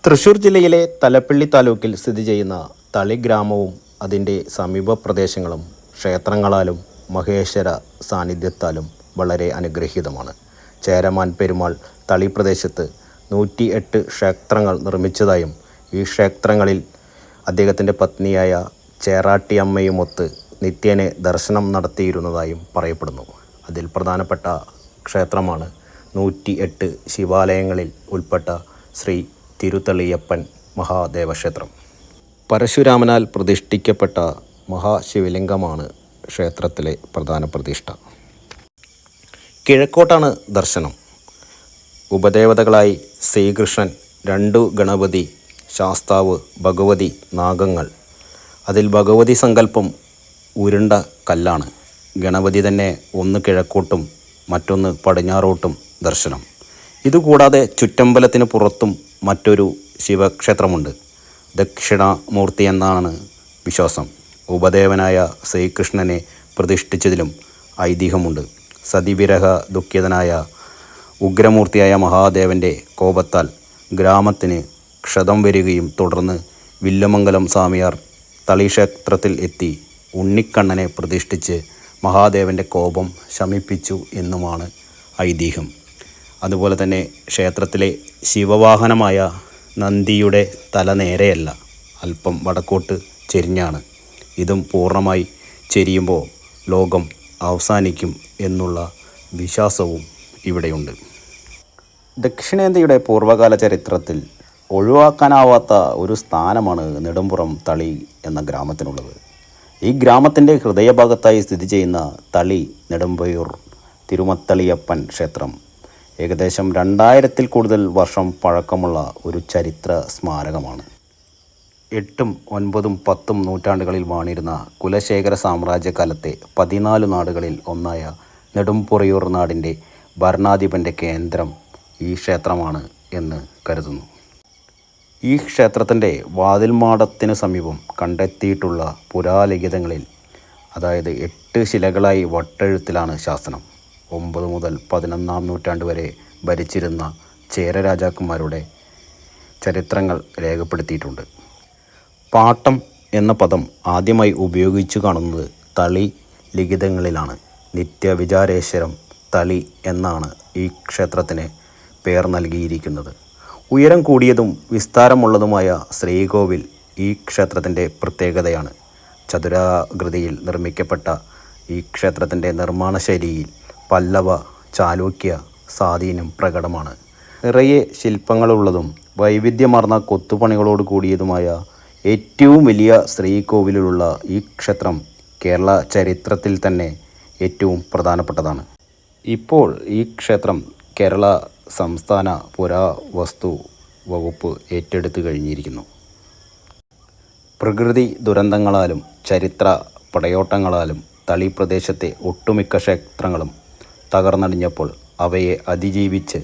തൃശ്ശൂർ ജില്ലയിലെ തലപ്പള്ളി താലൂക്കിൽ സ്ഥിതി ചെയ്യുന്ന തളി ഗ്രാമവും അതിൻ്റെ സമീപ പ്രദേശങ്ങളും ക്ഷേത്രങ്ങളാലും മഹേശ്വര സാന്നിധ്യത്താലും വളരെ അനുഗ്രഹീതമാണ്. ചേരമാൻ പെരുമാൾ തളി പ്രദേശത്ത് 108 ക്ഷേത്രങ്ങൾ നിർമ്മിച്ചതായും ഈ ക്ഷേത്രങ്ങളിൽ അദ്ദേഹത്തിൻ്റെ പത്നിയായ ചേറാട്ടിയമ്മയുമൊത്ത് നിത്യേന ദർശനം നടത്തിയിരുന്നതായും പറയപ്പെടുന്നു. അതിൽ പ്രധാനപ്പെട്ട ക്ഷേത്രമാണ് 108 ശിവാലയങ്ങളിൽ ഉൾപ്പെട്ട ശ്രീ തിരുത്തളിയപ്പൻ മഹാദേവക്ഷേത്രം. പരശുരാമനാൽ പ്രതിഷ്ഠിക്കപ്പെട്ട മഹാശിവലിംഗമാണ് ക്ഷേത്രത്തിലെ പ്രധാന പ്രതിഷ്ഠ. കിഴക്കോട്ടാണ് ദർശനം. ഉപദേവതകളായി ശ്രീകൃഷ്ണൻ, 2 ഗണപതി, ശാസ്താവ്, ഭഗവതി, നാഗങ്ങൾ. അതിൽ ഭഗവതി സങ്കല്പം ഉരുണ്ട കല്ലാണ്. ഗണപതി തന്നെ ഒന്ന് കിഴക്കോട്ടും മറ്റൊന്ന് പടിഞ്ഞാറോട്ടും ദർശനം. ഇതുകൂടാതെ ചുറ്റമ്പലത്തിന് പുറത്തും മറ്റൊരു ശിവക്ഷേത്രമുണ്ട്. ദക്ഷിണാമൂർത്തി എന്നാണ് വിശ്വാസം. ഉപദേവനായ ശ്രീകൃഷ്ണനെ പ്രതിഷ്ഠിച്ചതിലും ഐതിഹ്യമുണ്ട്. സതിവിരഹ ദുഃഖിതനായ ഉഗ്രമൂർത്തിയായ മഹാദേവൻ്റെ കോപത്താൽ ഗ്രാമത്തിന് ക്ഷതം വരികയും തുടർന്ന് വില്ലമംഗലം സ്വാമിയാർ തളി ക്ഷേത്രത്തിൽ എത്തി ഉണ്ണിക്കണ്ണനെ പ്രതിഷ്ഠിച്ച് മഹാദേവൻ്റെ കോപം ശമിപ്പിച്ചു എന്നുമാണ് ഐതിഹ്യം. അതുപോലെ തന്നെ ക്ഷേത്രത്തിലെ ശിവവാഹനമായ നന്ദിയുടെ തല നേരെയല്ല, അല്പം വടക്കോട്ട് ചെരിഞ്ഞാണ്. ഇതും പൂർണ്ണമായി ചെരിയുമ്പോൾ ലോകം അവസാനിക്കും എന്നുള്ള വിശ്വാസവും ഇവിടെയുണ്ട്. ദക്ഷിണേന്ത്യയുടെ പൂർവ്വകാല ചരിത്രത്തിൽ ഒഴിവാക്കാനാവാത്ത ഒരു സ്ഥാനമാണ് നെടുമ്പുറം തളി എന്ന ഗ്രാമത്തിനുള്ളത്. ഈ ഗ്രാമത്തിൻ്റെ ഹൃദയഭാഗത്തായി സ്ഥിതി ചെയ്യുന്ന തളി നെടുമ്പയൂർ തിരുമത്തളിയപ്പൻ ക്ഷേത്രം ഏകദേശം 2000-ൽ കൂടുതൽ വർഷം പഴക്കമുള്ള ഒരു ചരിത്ര സ്മാരകമാണ്. 8, 9, 10 നൂറ്റാണ്ടുകളിൽ വാണിരുന്ന കുലശേഖര സാമ്രാജ്യകാലത്തെ 14 നാടുകളിൽ ഒന്നായ നെടുമ്പുറയൂർ നാടിൻ്റെ ഭരണാധിപൻ്റെ കേന്ദ്രം ഈ ക്ഷേത്രമാണ് എന്ന് കരുതുന്നു. ഈ ക്ഷേത്രത്തിൻ്റെ വാതിൽമാടത്തിന് സമീപം കണ്ടെത്തിയിട്ടുള്ള പുരാലിഖിതങ്ങളിൽ, അതായത് 8 ശിലകളായി വട്ടെഴുത്തിലാണ് ശാസനം. 9 മുതൽ 11-ാം നൂറ്റാണ്ട് വരെ ഭരിച്ചിരുന്ന ചേര രാജാക്കന്മാരുടെ ചരിത്രങ്ങൾ രേഖപ്പെടുത്തിയിട്ടുണ്ട്. പാട്ടം എന്ന പദം ആദ്യമായി ഉപയോഗിച്ചു കാണുന്നത് തളി ലിഖിതങ്ങളിലാണ്. നിത്യവിചാരേശ്വരം തളി എന്നാണ് ഈ ക്ഷേത്രത്തിന് പേർ നൽകിയിരിക്കുന്നത്. ഉയരം കൂടിയതും വിസ്താരമുള്ളതുമായ ശ്രീകോവിൽ ഈ ക്ഷേത്രത്തിൻ്റെ പ്രത്യേകതയാണ്. ചതുരാകൃതിയിൽ നിർമ്മിക്കപ്പെട്ട ഈ ക്ഷേത്രത്തിൻ്റെ നിർമ്മാണ ശൈലിയിൽ പല്ലവ, ചാലൂക്യ സ്വാധീനം പ്രകടമാണ്. നിറയെ ശില്പങ്ങളുള്ളതും വൈവിധ്യമാർന്ന കൊത്തുപണികളോട് കൂടിയതുമായ ഏറ്റവും വലിയ ശ്രീകോവിലുള്ള ഈ ക്ഷേത്രം കേരള ചരിത്രത്തിൽ തന്നെ ഏറ്റവും പ്രധാനപ്പെട്ടതാണ്. ഇപ്പോൾ ഈ ക്ഷേത്രം കേരള സംസ്ഥാന പുരാവസ്തു വകുപ്പ് ഏറ്റെടുത്തു കഴിഞ്ഞിരിക്കുന്നു. പ്രകൃതി ദുരന്തങ്ങളാലും ചരിത്ര പടയോട്ടങ്ങളാലും തളി പ്രദേശത്തെ ഒട്ടുമിക്ക ക്ഷേത്രങ്ങളും തകർന്നടിഞ്ഞപ്പോൾ അവയെ അതിജീവിച്ച്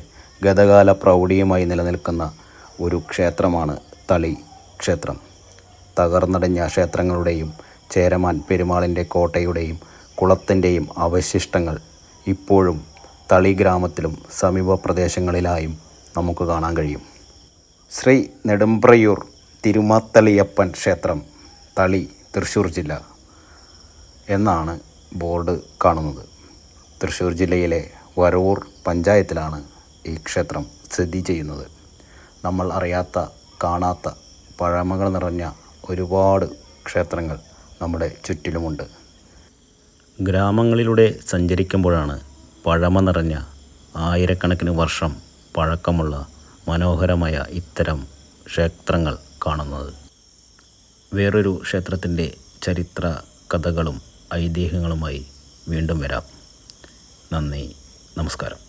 ഗതകാല പ്രൗഢിയുമായി നിലനിൽക്കുന്ന ഒരു ക്ഷേത്രമാണ് തളി ക്ഷേത്രം. തകർന്നടിഞ്ഞ ക്ഷേത്രങ്ങളുടെയും ചേരമാൻ പെരുമാളിൻ്റെ കോട്ടയുടെയും കുളത്തിൻ്റെയും അവശിഷ്ടങ്ങൾ ഇപ്പോഴും തളി ഗ്രാമത്തിലും സമീപ പ്രദേശങ്ങളിലായും നമുക്ക് കാണാൻ കഴിയും. ശ്രീ നെടുമ്പ്രയൂർ തിരുമത്തളിയപ്പൻ ക്ഷേത്രം, തളി, തൃശ്ശൂർ ജില്ല എന്നാണ് ബോർഡ് കാണുന്നത്. തൃശ്ശൂർ ജില്ലയിലെ വരവൂർ പഞ്ചായത്തിലാണ് ഈ ക്ഷേത്രം സ്ഥിതി ചെയ്യുന്നത്. നമ്മൾ അറിയാത്ത, കാണാത്ത, പഴമകൾ നിറഞ്ഞ ഒരുപാട് ക്ഷേത്രങ്ങൾ നമ്മുടെ ചുറ്റിലുമുണ്ട്. ഗ്രാമങ്ങളിലൂടെ സഞ്ചരിക്കുമ്പോഴാണ് പഴമ നിറഞ്ഞ ആയിരക്കണക്കിന് വർഷം പഴക്കമുള്ള മനോഹരമായ ഇത്തരം ക്ഷേത്രങ്ങൾ കാണുന്നത്. വേറൊരു ക്ഷേത്രത്തിൻ്റെ ചരിത്ര കഥകളും ഐതിഹ്യങ്ങളുമായി വീണ്ടും വരാം. നന്ദി, നമസ്കാരം.